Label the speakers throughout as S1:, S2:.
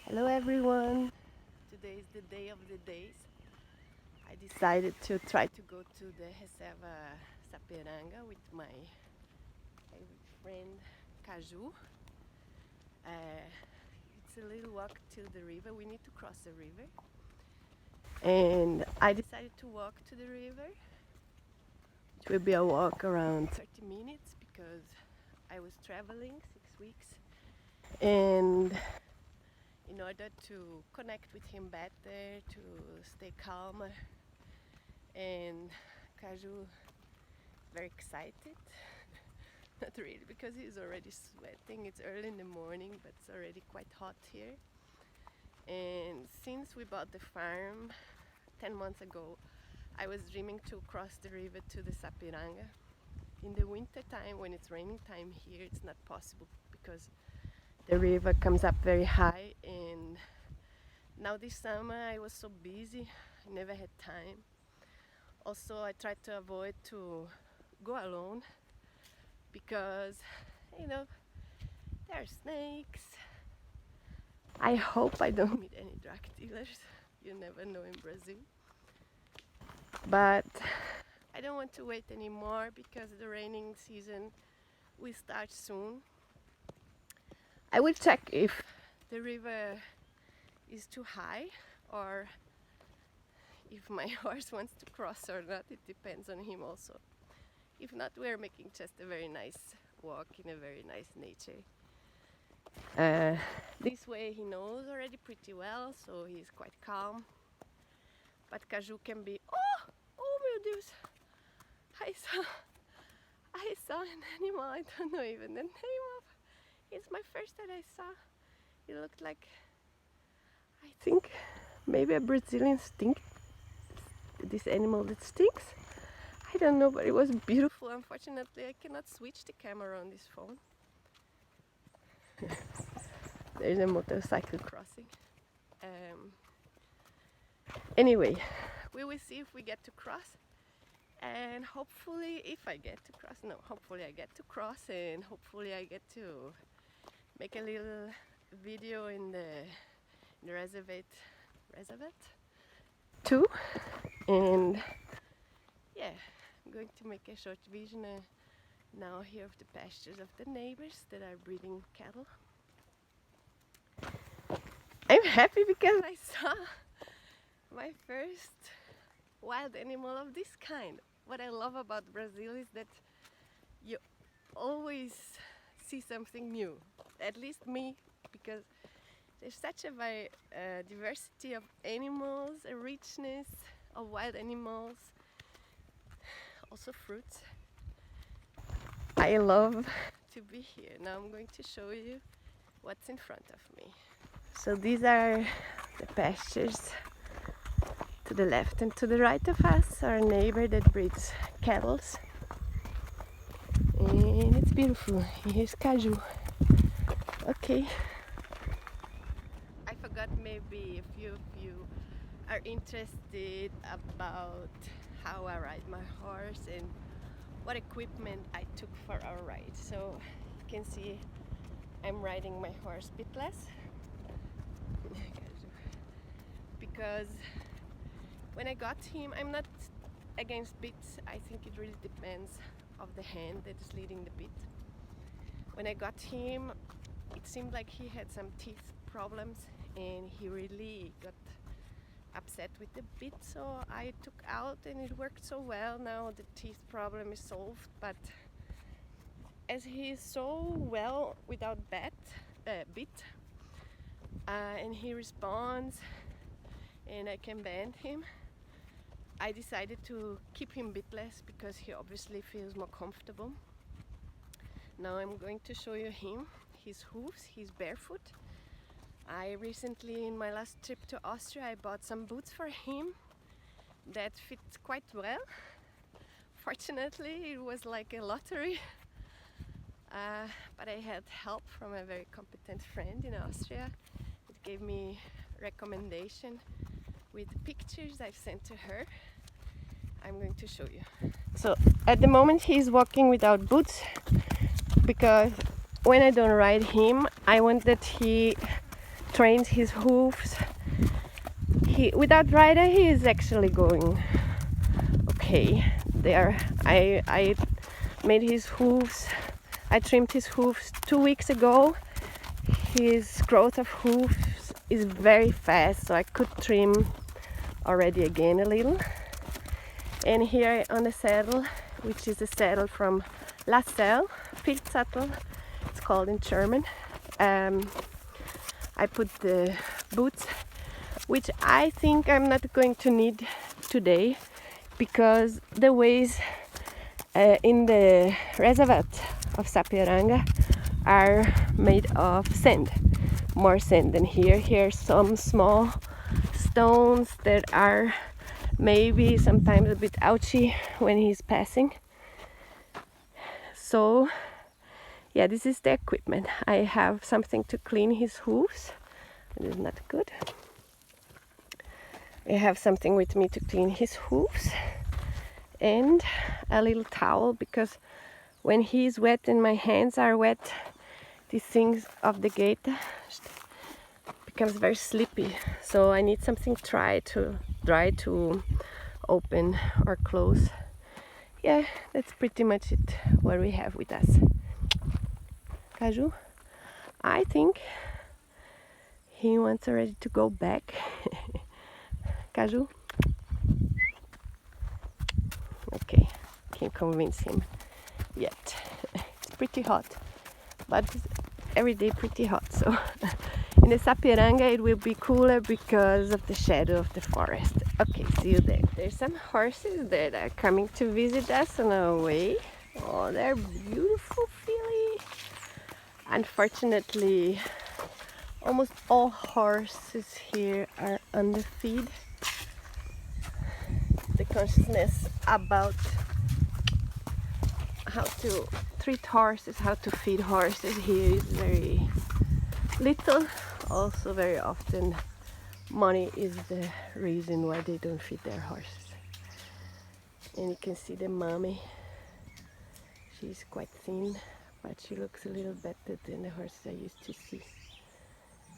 S1: Hello everyone! Today is the day of the days. I decided to try to go to the Reserva Sapiranga with my favorite friend Caju. It's a little walk to the river. We need to cross the river. And I decided to walk to the river. It will be a walk around 30 minutes because I was traveling 6 weeks. And in order to connect with him better, to stay calmer. And Caju is very excited. Not really, because he's already sweating. It's early in the morning, but it's already quite hot here. And since we bought the farm 10 months ago, I was dreaming to cross the river to the Sapiranga. In the winter time, when it's raining time here, it's not possible because the river comes up very high, and now this summer I was so busy, I never had time. Also, I tried to avoid to go alone because, there are snakes. I hope I don't meet any drug dealers. You never know in Brazil. But I don't want to wait anymore because the raining season will start soon. I will check if the river is too high or if my horse wants to cross or not. It depends on him also. If not, we're making just a very nice walk in a very nice nature. This way he knows already pretty well, so he's quite calm. But Caju can be, oh meu Deus, I saw an animal, I don't know even the name of. It's my first that I saw. It looked like, I think, maybe a Brazilian stink. This animal that stinks. I don't know, but it was beautiful. Unfortunately, I cannot switch the camera on this phone. There's a motorcycle crossing. Anyway, we will see if we get to cross. And hopefully, if I get to cross, hopefully I get to cross, and hopefully I get to make a little video in the reservate too. And yeah, I'm going to make a short vision now here of the pastures of the neighbors that are breeding cattle. I'm happy because I saw my first wild animal of this kind. What I love about Brazil is that you always see something new, at least me, because there's such a diversity of animals, a richness of wild animals, also fruits. I love to be here. Now I'm going to show you what's in front of me. So these are the pastures. To the left and to the right of us, our neighbor that breeds cattle. And it's beautiful. Here's Caju. Okay. I forgot, maybe a few of you are interested about how I ride my horse and what equipment I took for our ride. So you can see I'm riding my horse bitless because when I got him, I'm not against bits. I think it really depends of the hand that is leading the bit. When I got him, it seemed like he had some teeth problems and he really got upset with the bit, so I took out and it worked so well. Now the teeth problem is solved, but as he is so well without bit, and he responds and I can bend him, I decided to keep him bitless because he obviously feels more comfortable. Now I'm going to show you him, his hooves. He's barefoot. I recently, in my last trip to Austria, I bought some boots for him that fit quite well. Fortunately, it was like a lottery. But I had help from a very competent friend in Austria. It gave me recommendation with pictures I've sent to her. I'm going to show you. So at the moment he's walking without boots because when I don't ride him, I want that he trains his hooves. Without rider, he is actually going okay. There, I made his hooves. I trimmed his hooves 2 weeks ago. His growth of hooves is very fast, so I could trim already again a little. And here on the saddle, which is a saddle from Lascelles, Filzsattel, it's called in German. I put the boots, which I think I'm not going to need today, because the ways in the reservate of Sapiranga are made of sand, more sand than here. Here are some small stones that are maybe sometimes a bit ouchy when he's passing. So yeah, this is the equipment. I have something to clean his hooves. It is not good. I have something with me to clean his hooves and a little towel, because when he's wet and my hands are wet, these things of the gate becomes very slippy. So I need something dry to open or close. Yeah, that's pretty much it, what we have with us. Caju, I think he wants already to go back. Caju? Okay, can't convince him yet. It's pretty hot, but every day pretty hot, so in the Sapiranga it will be cooler because of the shadow of the forest. Okay, see you there. There's some horses that are coming to visit us on our way. Oh, they're beautiful, filly. Unfortunately, almost all horses here are underfeed. The consciousness about how to treat horses, how to feed horses here is very little. Also, very often money is the reason why they don't feed their horses. And you can see the mommy. She's quite thin, but she looks a little better than the horses I used to see.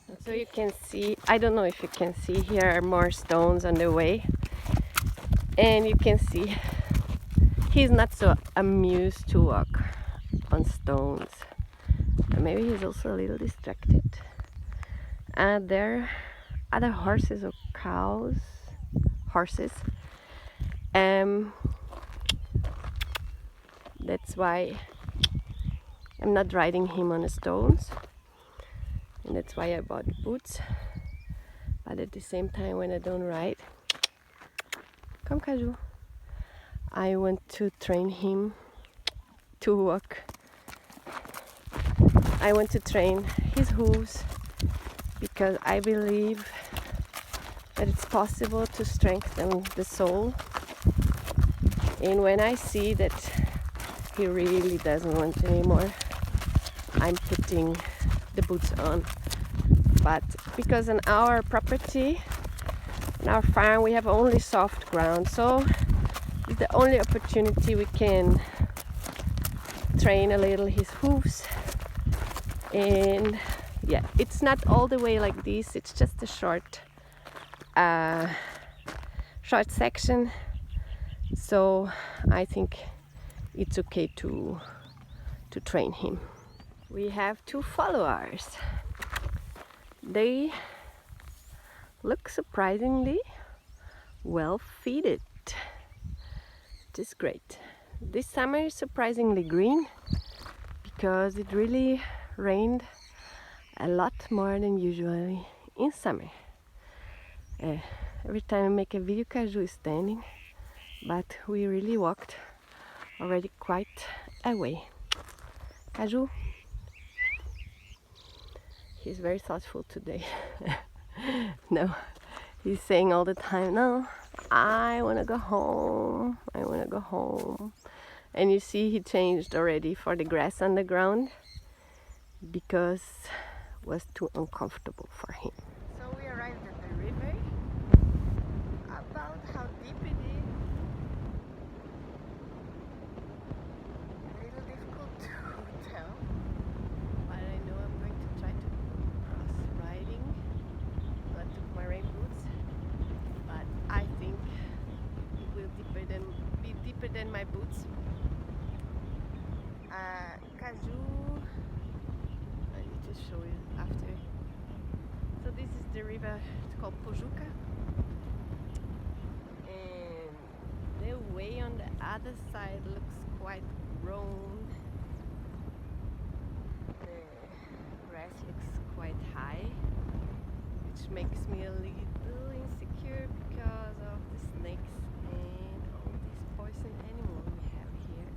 S1: Okay. So you can see, I don't know if you can see, here are more stones on the way. And you can see he's not so amused to walk on stones. Maybe he's also a little distracted. And there are other horses or cows, horses. That's why I'm not riding him on the stones. And that's why I bought boots. But at the same time, when I don't ride, come Caju, I want to train him to walk. I want to train his hooves, because I believe that it's possible to strengthen the sole. And when I see that he really doesn't want anymore, I'm putting the boots on. But because on our property, on our farm, we have only soft ground, so it's the only opportunity we can train a little his hooves. And yeah, it's not all the way like this, it's just a short section, so I think it's okay to train him. We have 2 followers. They look surprisingly well feeded. It is great. This summer is surprisingly green, because it really rained a lot more than usually in summer. Every time I make a video, Caju is standing, but we really walked already quite a way. Caju, he's very thoughtful today. No, he's saying all the time, no, I want to go home, I want to go home. And you see he changed already for the grass on the ground, because it was too uncomfortable for him. So we arrived at the river. About how deep it is, a little difficult to tell, but I know I'm going to try to cross riding. my boots. Caju, I need to show you after. So this is the river, it's called Pojuca. And the way on the other side looks quite grown. The grass looks quite high, which makes me a little insecure because of the snakes and all these poison animals we have here.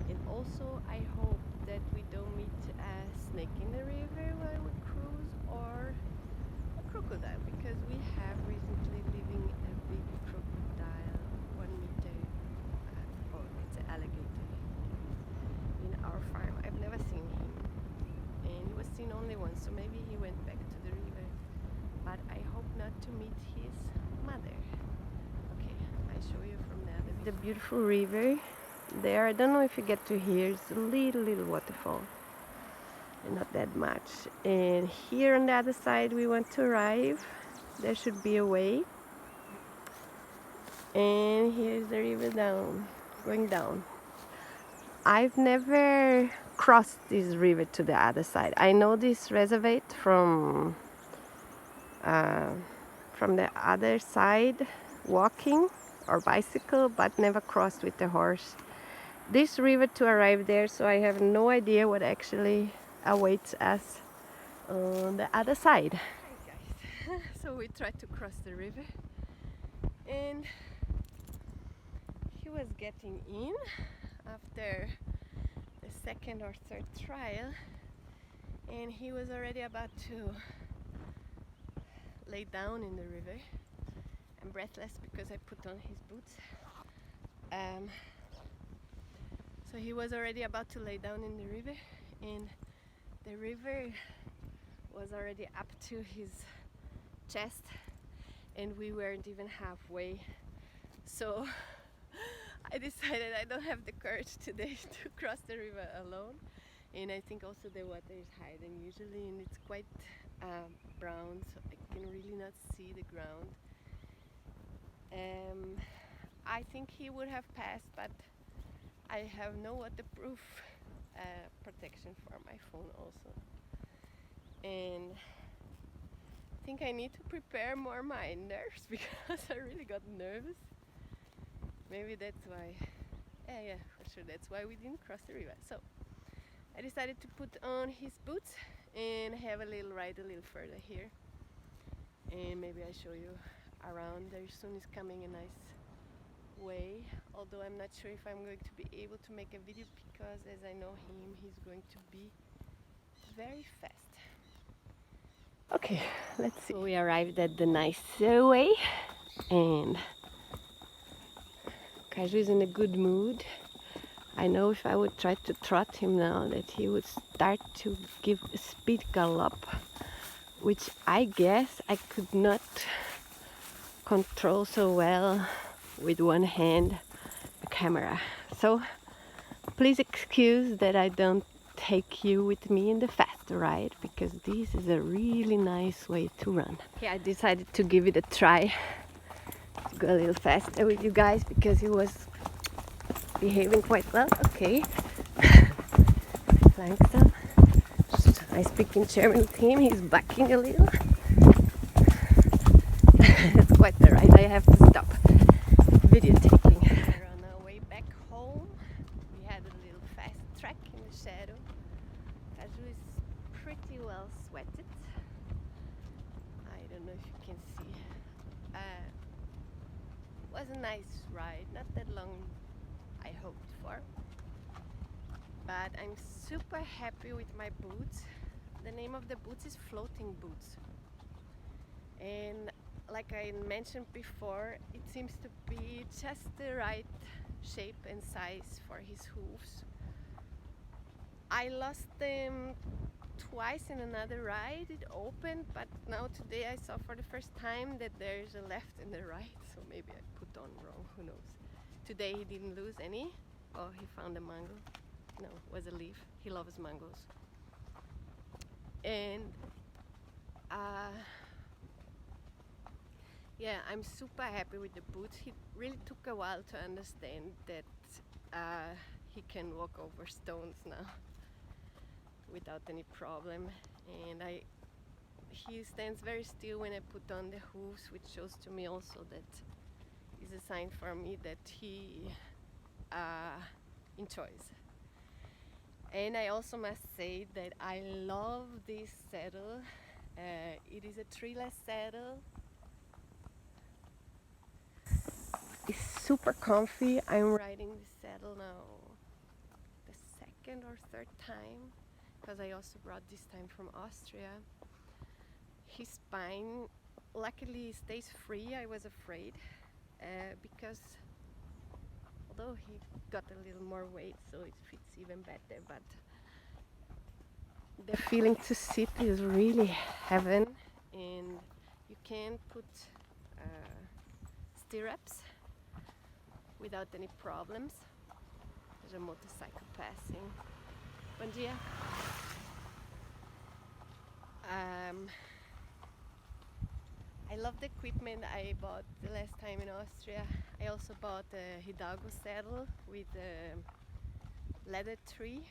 S1: And also I hope that we don't meet a snake in the river while we cruise, or a crocodile, because we have recently living a big crocodile, 1 meter, or it's an alligator, in our farm. I've never seen him, and he was seen only once, so maybe he went back to the river, but I hope not to meet his mother. Okay, I show you from the other. The beautiful river there, I don't know if you get to hear, it's a little waterfall, and not that much. And here on the other side we want to arrive. There should be a way, and here's the river down, going down. I've never crossed this river to the other side. I know this reservate from the other side, walking or bicycle, but never crossed with the horse this river to arrive there, so I have no idea what actually awaits us on the other side. Hi guys, so we tried to cross the river, and he was getting in after the second or third trial, and he was already about to lay down in the river. I'm breathless because I put on his boots. So he was already about to lay down in the river, and the river was already up to his chest, and we weren't even halfway. So I decided I don't have the courage today to cross the river alone, and I think also the water is higher than usually, and it's quite brown, so I can really not see the ground. I think he would have passed, but I have no waterproof protection for my phone also, and I think I need to prepare more my nerves because I really got nervous. Maybe that's why, yeah, for sure, that's why we didn't cross the river. So I decided to put on his boots and have a little ride a little further here, and maybe I show you around. There soon is coming a nice way, although I'm not sure if I'm going to be able to make a video because, as I know him, he's going to be very fast. Okay, let's see. So we arrived at the nice way, and Kaju is in a good mood. I know if I would try to trot him now that he would start to give a speed gallop, which I guess I could not control so well with one hand a camera. So please excuse that I don't take you with me in the fast ride, because this is a really nice way to run. Okay, I decided to give it a try to go a little faster with you guys because he was behaving quite well. Okay. Langsam. I speak in German with him, he's backing a little. It's quite the ride, I have to stop videotaping. We're on our way back home. We had a little fast track in the shadow. Kaju is pretty well sweated. I don't know if you can see. It was a nice ride, not that long I hoped for. But I'm super happy with my boots. The name of the boots is floating boots. And like I mentioned before, it seems to be just the right shape and size for his hooves. I lost them twice in another ride. It opened, but now today I saw for the first time that there's a left and a right, so maybe I put on wrong, who knows. Today he didn't lose any. Oh, he found a mango. No, it was a leaf. He loves mangoes. And yeah, I'm super happy with the boots. It really took a while to understand that he can walk over stones now without any problem. And he stands very still when I put on the hooves, which shows to me also that is a sign for me that he enjoys. And I also must say that I love this saddle. It is a treeless saddle. It's super comfy. I'm riding this saddle now the second or third time, because I also brought this time from Austria. His spine luckily stays free. I was afraid because although he got a little more weight, so it fits even better, but the feeling to sit is really heaven, and you can put stirrups without any problems. There's a motorcycle passing. Bom dia. I love the equipment I bought the last time in Austria. I also bought a Hidalgo saddle with a leather tree,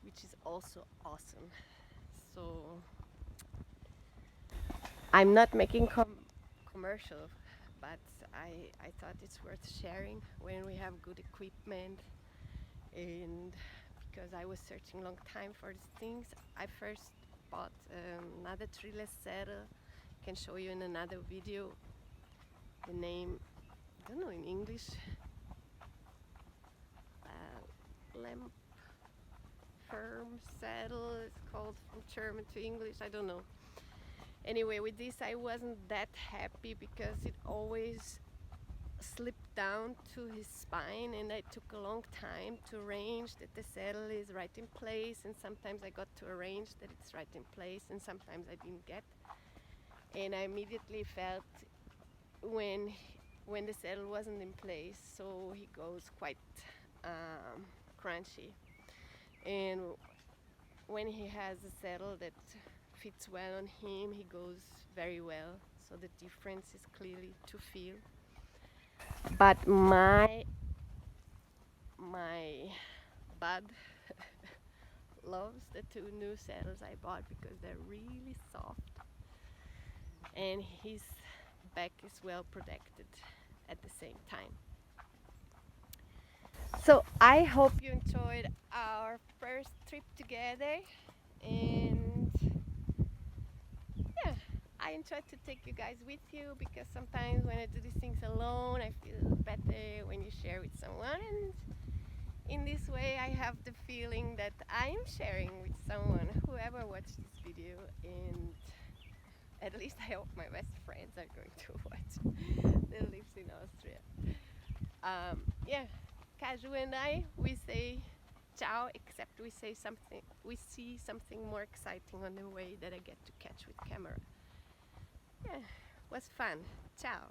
S1: which is also awesome. So I'm not making commercial, but I thought it's worth sharing when we have good equipment, and because I was searching a long time for these things. I first bought another treeless saddle. I can show you in another video the name, I don't know in English, lamp firm saddle is called from German to English, I don't know. Anyway, with this I wasn't that happy because it always slipped down to his spine, and it took a long time to arrange that the saddle is right in place, and sometimes I got to arrange that it's right in place, and sometimes I didn't get. And I immediately felt when the saddle wasn't in place, so he goes quite crunchy. And when he has a saddle that fits well on him, he goes very well. So the difference is clearly to feel. But my bud loves the two new saddles I bought because they're really soft and his back is well protected at the same time. So I hope you enjoyed our first trip together, and yeah, I enjoy to take you guys with you because sometimes when I do these things alone I feel better when you share with someone, and in this way I have the feeling that I'm sharing with someone, whoever watched this video, and at least I hope my best friends are going to watch that lives in Austria. Yeah, Kaju and I, we say ciao, except we see something more exciting on the way that I get to catch with camera. Yeah, was fun. Ciao.